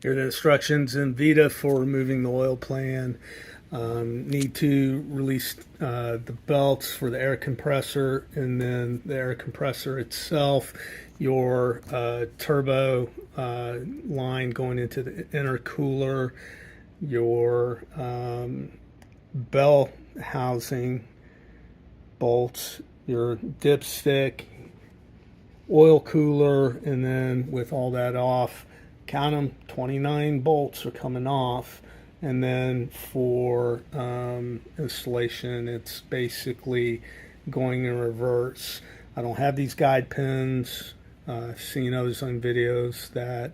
Here are the instructions in Vita for removing the oil pan. Need to release the belts for the air compressor, and then the air compressor itself, your turbo line going into the intercooler, your bell housing bolts, your dipstick, oil cooler, and then with all that off, count them, 29 bolts are coming off. And then for installation, it's basically going in reverse. I don't have these guide pins. I've seen others on videos that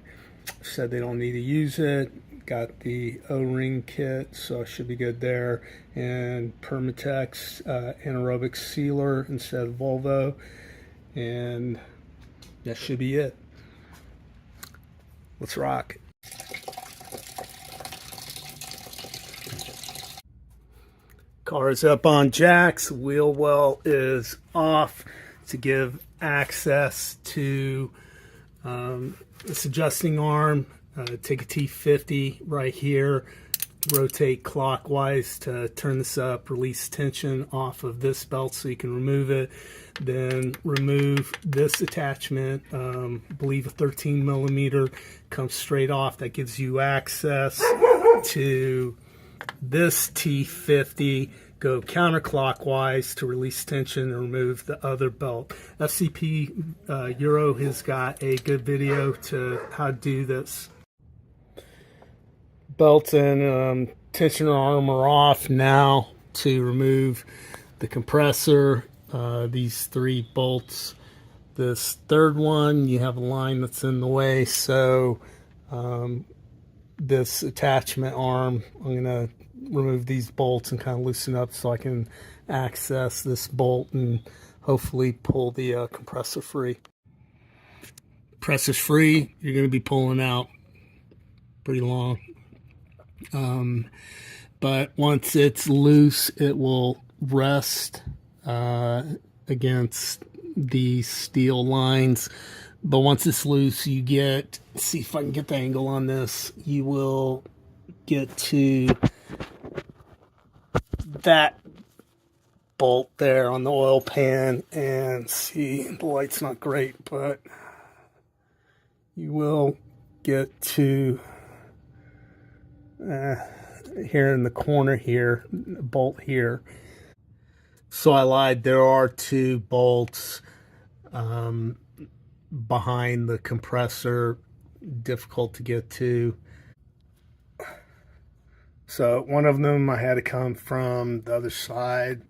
said they don't need to use it. Got the O-ring kit, so I should be good there. And Permatex anaerobic sealer instead of Volvo. And that should be it. Let's rock. Car is up on jacks. Wheel well is off to give access to this adjusting arm. Take a T50 right here, rotate clockwise to turn this up, release tension off of this belt so you can remove it. Then remove this attachment, I believe a 13 millimeter, comes straight off. That gives you access to this T50. Go counterclockwise to release tension and remove the other belt. FCP Euro has got a good video to how to do this. Belt and tensioner arm are off now. To remove the compressor, these 3 bolts. This third one, you have a line that's in the way, so this attachment arm, I'm going to remove these bolts and kind of loosen up so I can access this bolt and hopefully pull the compressor free. Compressor's free, you're going to be pulling out pretty long. But once it's loose, it will rest against the steel lines. But once it's loose, you get, see if I can get the angle on this, you will get to that bolt there on the oil pan, and see, the light's not great, but you will get to here in the corner here, bolt here. So I lied, there are 2 bolts behind the compressor, difficult to get to. So one of them I had to come from the other side,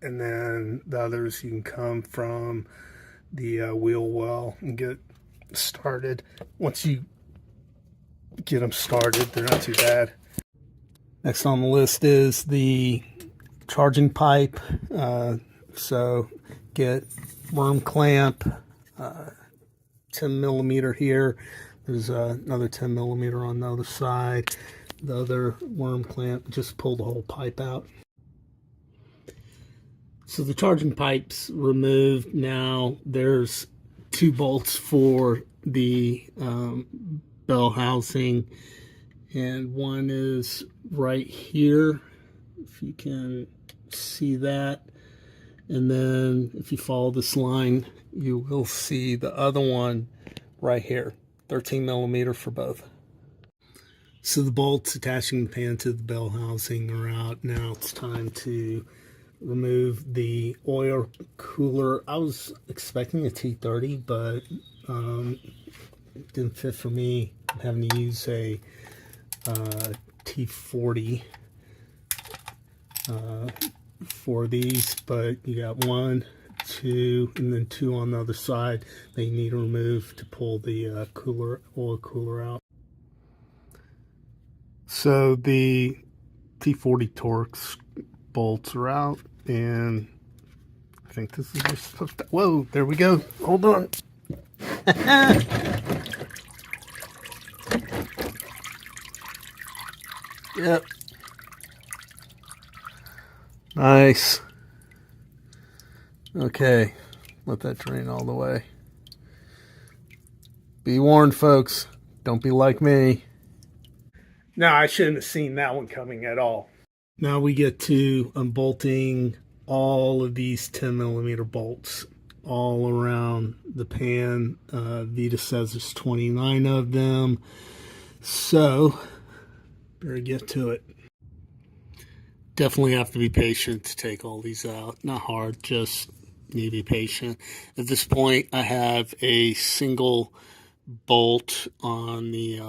and then the others you can come from the wheel well and get started. Once you get them started, they're not too bad. Next on the list is the charging pipe. So get worm clamp, 10 millimeter here. There's another 10 millimeter on the other side. The other worm clamp, just pull the whole pipe out. So the charging pipe's removed. Now there's 2 bolts for the bell housing, and one is right here, if you can see that. And then if you follow this line, you will see the other one right here, 13 millimeter for both. So the bolts attaching the pan to the bell housing are out. Now it's time to remove the oil cooler. I was expecting a T30, but it didn't fit for me. I'm having to use a T40 for these, but you got 1, 2, and then 2 on the other side that you need to remove to pull the oil cooler out. So the T40 Torx bolts are out, and I think this is just supposed to, whoa, there we go. Hold on. Yep. Nice. Okay, let that drain all the way. Be warned, folks. Don't be like me. No, I shouldn't have seen that one coming at all. Now we get to unbolting all of these 10mm bolts all around the pan. Vita says there's 29 of them, so better get to it. Definitely have to be patient to take all these out. Not hard, just need to be patient. At this point, I have a single bolt on the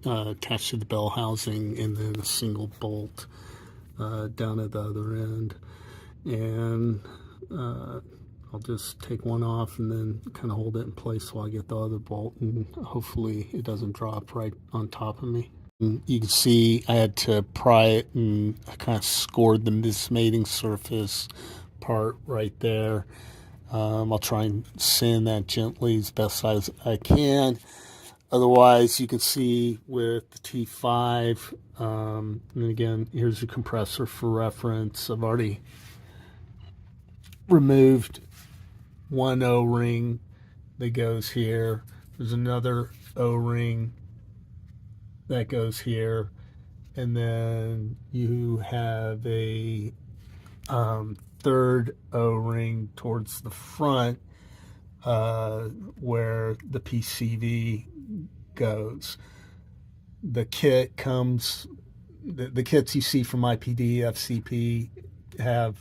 attached to the bell housing, and then a single bolt down at the other end. And I'll just take one off and then kind of hold it in place while I get the other bolt, and hopefully it doesn't drop right on top of me. And you can see I had to pry it, and I kind of scored the mismating surface part right there. I'll try and sand that gently as best as I can. Otherwise, you can see with the T5, and again, here's your compressor for reference. I've already removed one O-ring that goes here. There's another O-ring that goes here. And then you have a third O-ring towards the front where the PCV goes. The kit comes, the kits you see from IPD, FCP have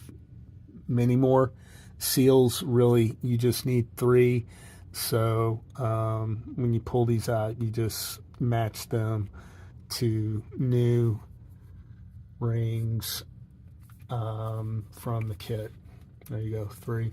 many more seals. Really, you just need 3. So when you pull these out, you just match them to new rings from the kit. There you go, 3.